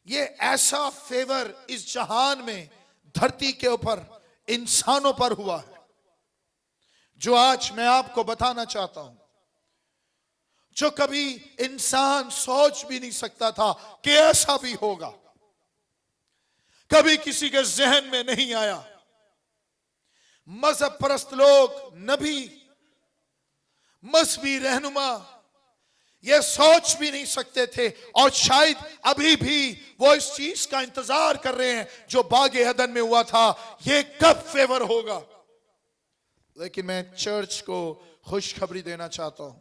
ये ऐसा फेवर इस जहान में धरती के ऊपर इंसानों पर हुआ है जो आज मैं आपको बताना चाहता हूं, जो कभी इंसान सोच भी नहीं सकता था कि ऐसा भी होगा, कभी किसी के जहन में नहीं आया। मजहब परस्त लोग, नबी, मजहबी रहनुमा ये सोच भी नहीं सकते थे, और शायद अभी भी वो इस चीज का इंतजार कर रहे हैं जो बागे अदन में हुआ था, ये कब फेवर होगा। लेकिन मैं चर्च को खुशखबरी देना चाहता हूं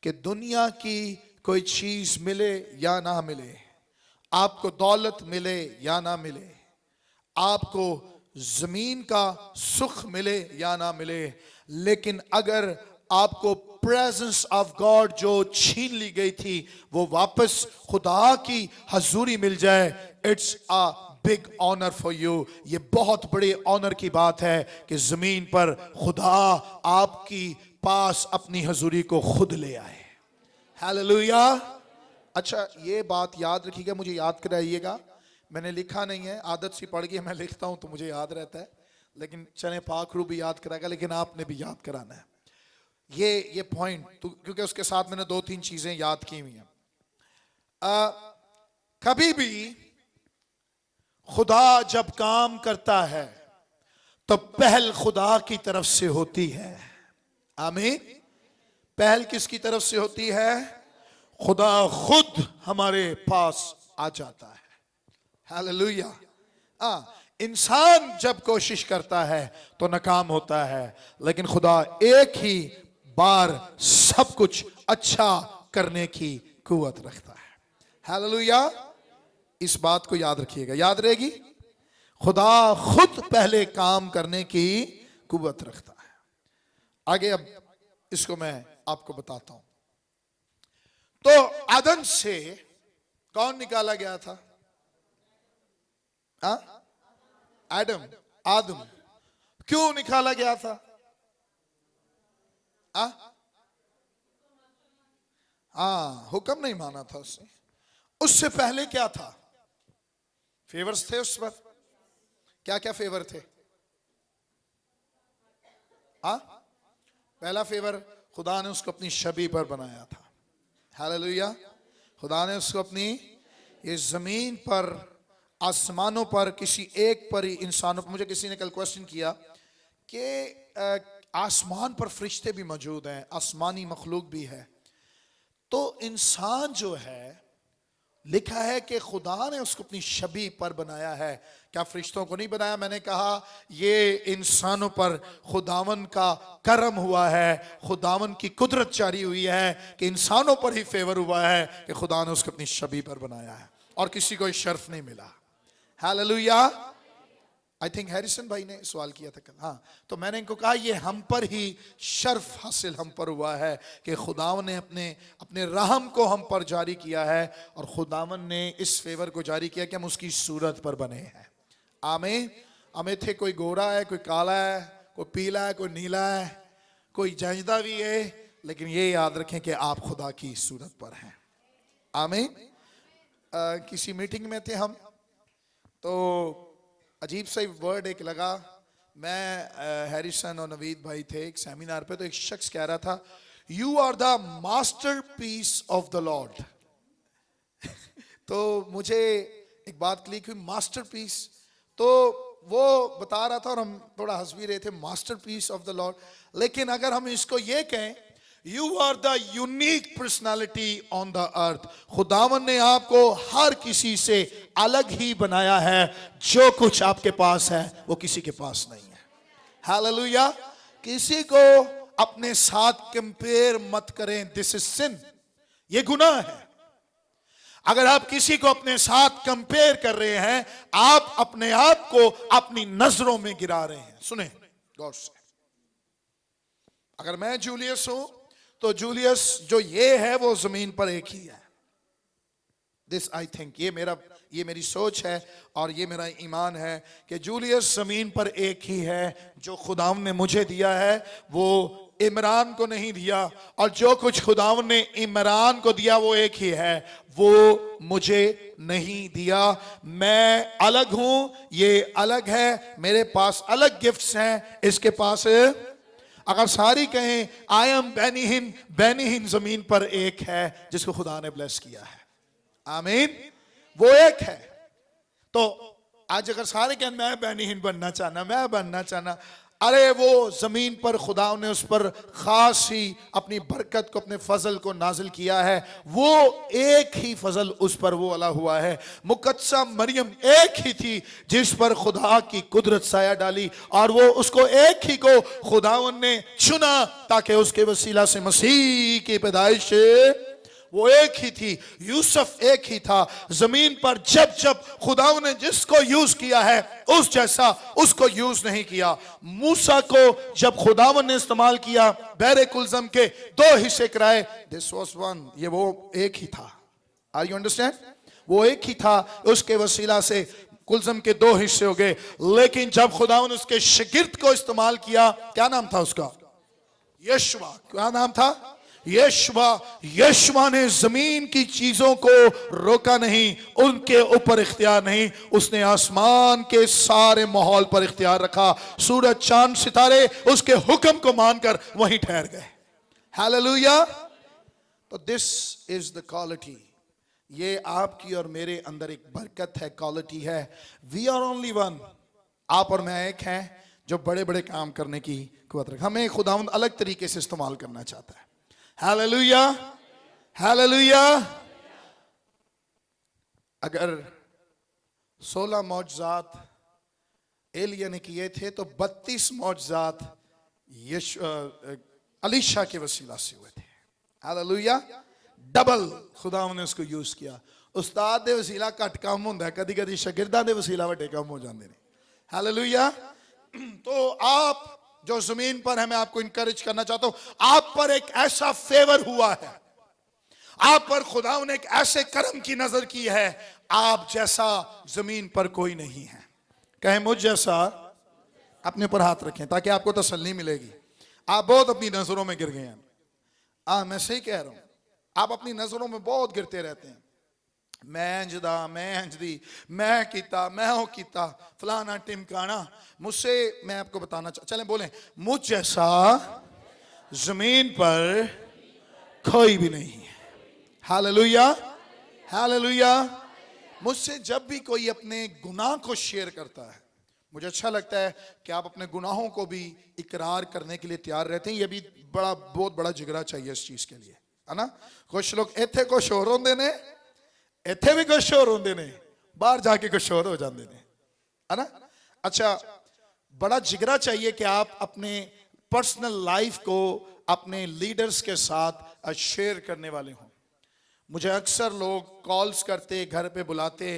कि दुनिया की कोई चीज मिले या ना मिले, आपको दौलत मिले या ना मिले, आपको जमीन का सुख मिले या ना मिले, लेकिन अगर आपको प्रेजेंस ऑफ गॉड जो छीन ली गई थी वो वापस खुदा की हजूरी मिल जाए, it's a big honour for you. ये बहुत बड़े ऑनर की बात है कि जमीन पर खुदा आपकी पास अपनी हजूरी को खुद ले आए। हालेलुया। अच्छा, ये बात याद रखिएगा, मुझे याद कराइएगा। मैंने लिखा नहीं है, आदत सी पड़ गई है, मैं लिखता हूं तो मुझे याद रहता है, लेकिन चले पाखरू भी याद कराएगा, लेकिन आपने भी याद कराना है ये पॉइंट, क्योंकि उसके साथ मैंने 2-3 चीजें याद की हुई हैं। कभी भी खुदा जब काम करता है तो पहल खुदा की तरफ से होती है। आमीन। पहल किसकी तरफ से होती है? खुदा खुद हमारे पास आ जाता है। हालेलुया। इंसान जब कोशिश करता है तो नाकाम होता है, लेकिन खुदा एक ही बार सब कुछ अच्छा करने की कुव्वत रखता है। हालेलुया। इस बात को याद रखिएगा, याद रहेगी। खुदा खुद पहले काम करने की कुव्वत रखता है। आगे अब इसको मैं आपको बताता हूं। तो आदम से कौन निकाला गया था? आदम। क्यों निकाला गया था? हुक्म नहीं माना था उसने। उससे पहले क्या था? फेवर्स थे उस पर। क्या क्या फेवर थे? पहला फेवर, खुदा ने उसको अपनी छवि पर बनाया था। हालेलुया। खुदा ने उसको अपनी ये जमीन पर, आसमानों पर, किसी एक पर ही इंसानों पर। मुझे किसी ने कल क्वेश्चन किया कि आसमान पर फरिश्ते भी मौजूद हैं, आसमानी मखलूक भी है, तो इंसान जो है, लिखा है कि खुदा ने उसको अपनी छवि पर बनाया है। क्या फरिश्तों को नहीं बनाया? मैंने कहा ये इंसानों पर खुदावन का करम हुआ है, खुदावन की कुदरत जारी हुई है कि इंसानों पर ही फेवर हुआ है कि खुदा ने उसको अपनी छवि पर बनाया है, और किसी को शर्फ नहीं मिला। हालेलुया। आई थिंक हैरिसन भाई ने सवाल किया था कल। तो मैंने इनको कहा ये हम पर ही शर्फ हासिल हम पर हुआ है कि खुदावन ने अपने रहम को हम पर जारी किया है, और खुदावन ने इस फेवर को जारी किया कि हम उसकी सूरत पर बने हैं। आमीन। हमें थे कोई गोरा है, कोई काला है, कोई पीला है, कोई नीला है, कोई जंजदा भी है, लेकिन ये याद रखें कि आप खुदा की सूरत पर हैं। आमीन। किसी मीटिंग में थे हम, तो अजीब सा वर्ड एक लगा। मैं, हैरिसन और नवीद भाई थे एक सेमिनार पे, तो एक शख्स कह रहा था, you are the masterpiece of the lord. तो मुझे एक बात क्लिक हुई, मास्टरपीस। तो वो बता रहा था और हम थोड़ा हंस भी रहे थे, मास्टरपीस ऑफ द लॉर्ड। लेकिन अगर हम इसको ये कहें, you are the unique personality on the earth, खुदावन ने आपको हर किसी से अलग ही बनाया है। जो कुछ आपके पास है वो किसी के पास नहीं है। हालेलुया। किसी को अपने साथ कंपेयर मत करें, दिस इज सिन, ये गुनाह है। अगर आप किसी को अपने साथ कंपेयर कर रहे हैं, आप अपने आप को अपनी नजरों में गिरा रहे हैं। सुने गौर से, अगर मैं जूलियस हूं तो जूलियस जो ये है वो जमीन पर एक ही है। दिस आई थिंक, ये मेरी सोच है और ये मेरा ईमान है कि जूलियस जमीन पर एक ही है। जो खुदाम ने मुझे दिया है वो इमरान को नहीं दिया, और जो कुछ खुदावन ने इमरान को दिया वो एक ही है, वो मुझे नहीं दिया। मैं अलग हूं, ये अलग है, मेरे पास अलग गिफ्ट्स हैं, इसके पास। अगर सारी कहें आई एम बेनीहिन, बेनीहिन जमीन पर एक है जिसको खुदा ने ब्लेस किया है, आमीन, वो एक है। तो आज अगर सारे कहें मैं बेनीहिन बनना चाहना, मैं बनना चाहना, अरे वो जमीन पर खुदा ने उस पर खास ही अपनी बरकत को, अपने फजल को नाजिल किया है। वो एक ही फजल उस पर वो अला हुआ है। मुकद्दसा मरियम एक ही थी जिस पर खुदा की कुदरत साया डाली, और वो उसको एक ही को खुदावन ने चुना ताकि उसके वसीला से मसीह की पैदाइश वो एक ही थी। यूसुफ एक ही था जमीन पर, जब जब खुदा ने जिसको यूज किया है उस जैसा उसको यूज नहीं किया। मूसा को जब खुदावन ने इस्तेमाल किया, बहरे कुलजम के 2 हिस्से कराए, दिस वाज वन, ये वो एक ही था। Are you understand? वो एक ही था, उसके वसीला से कुलजम के 2 हिस्से हो गए। लेकिन जब खुदावन उसके शागिर्द को इस्तेमाल किया, क्या नाम था उसका? यशवा। क्या नाम था? यशवा। यशवा ने जमीन की चीजों को रोका नहीं, उनके ऊपर इख्तियार नहीं, उसने आसमान के सारे माहौल पर इख्तियार रखा। सूरज चांद सितारे उसके हुक्म को मानकर वहीं ठहर गए। हालेलुया। तो दिस इज द क्वालिटी, ये आपकी और मेरे अंदर एक बरकत है, क्वालिटी है। वी आर ओनली वन, आप और मैं एक हैं जो बड़े बड़े काम करने की कुव्वत रखते। हमें खुदावंद अलग तरीके से इस्तेमाल करना चाहता है। Hallelujah, hallelujah. अगर 16 मौजज़ात एलिया ने किए थे तो 32 मौजज़ात अलीशा के वसीला से हुए थे। हालेलुया। डबल खुदावंद ने उसको यूज किया। उस्ताद दे वसीला घट कम होंदा है, कदी कदी शागिर्दां दे वसीला वड्डे कम हो जाते हैं। हालेलुया। तो आप जो जमीन पर है, मैं आपको इंकरेज करना चाहता हूं, आप पर एक ऐसा फेवर हुआ है, आप पर खुदा ने एक ऐसे कर्म की नजर की है, आप जैसा जमीन पर कोई नहीं है। कहें मुझ जैसा, अपने पर हाथ रखें ताकि आपको तसल्ली मिलेगी। आप बहुत अपनी नजरों में गिर गए हैं। मैं सही कह रहा हूं, आप अपनी नजरों में बहुत गिरते रहते हैं। मैं इंजदा, मैं इंजदी, मैं कीता, मैं हो कीता, फलाना टिमकाना। मुझसे मैं आपको बताना चलें बोलें, मुझ जैसा जमीन पर कोई भी नहीं है। Hallelujah, hallelujah. मुझसे जब भी कोई अपने गुनाह को शेयर करता है, मुझे अच्छा लगता है कि आप अपने गुनाहों को भी इकरार करने के लिए तैयार रहते हैं। ये भी बहुत बड़ा जिगरा चाहिए इस चीज के लिए, है ना। कुछ लोग इत्थे कुछ होर होंदे ने, इत्थे भी कुछ होर होंदे ने, बाहर जाके कुछ होर हो जाते हैं, है ना। अच्छा, बड़ा जिगरा चाहिए कि आप अपने पर्सनल लाइफ को अपने लीडर्स के साथ शेयर करने वाले हों। मुझे अक्सर लोग कॉल्स करते, घर पे बुलाते,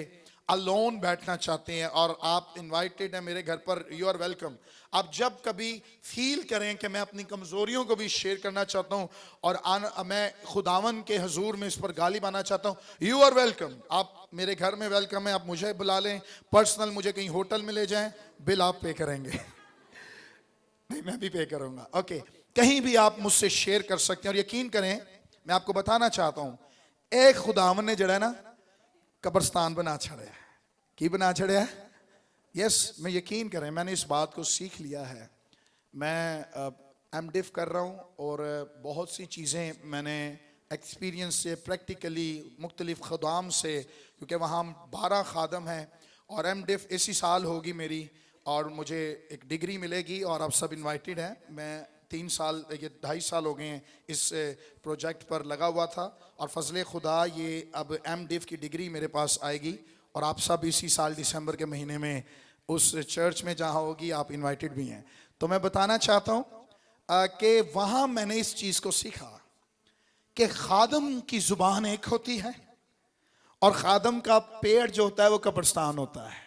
अलोन बैठना चाहते हैं, और आप इनवाइटेड हैं मेरे घर पर, यू आर वेलकम। आप जब कभी फील करें कि मैं अपनी कमज़ोरियों को भी शेयर करना चाहता हूं और मैं खुदावन के हजूर में इस पर गालिब आना चाहता हूं, यू आर वेलकम। आप मेरे घर में वेलकम है, आप मुझे बुला लें, पर्सनल मुझे कहीं होटल में ले जाएं, बिल आप पे करेंगे नहीं, मैं भी पे करूंगा। ओके, कहीं भी आप मुझसे शेयर कर सकते हैं। और यकीन करें, मैं आपको बताना चाहता हूं, एक खुदावन ने जड़ा ना कब्रस्तान बना छड़िया। की बना छड़िया? यस, मैं यकीन करें, मैंने इस बात को सीख लिया है। मैं एमडिफ कर रहा हूँ और बहुत सी चीज़ें मैंने एक्सपीरियंस से, प्रैक्टिकली मुख्तलिफ खुदाम से, क्योंकि वहाँ 12 खादम हैं और एमडिफ इसी साल होगी मेरी, और मुझे एक डिग्री मिलेगी और आप सब इनवाइटेड हैं। मैं 3 साल, ये 2.5 साल हो गए हैं इस प्रोजेक्ट पर लगा हुआ था, और फजले खुदा ये अब एमडिफ की डिग्री मेरे पास आएगी, और आप सब इसी साल दिसंबर के महीने में उस चर्च में जहाँ होगी, आप इनवाइटेड भी हैं। तो मैं बताना चाहता हूँ कि वहाँ मैंने इस चीज़ को सीखा कि खादम की ज़ुबान एक होती है और खादम का पेड़ जो होता है वो कब्रिस्तान होता है।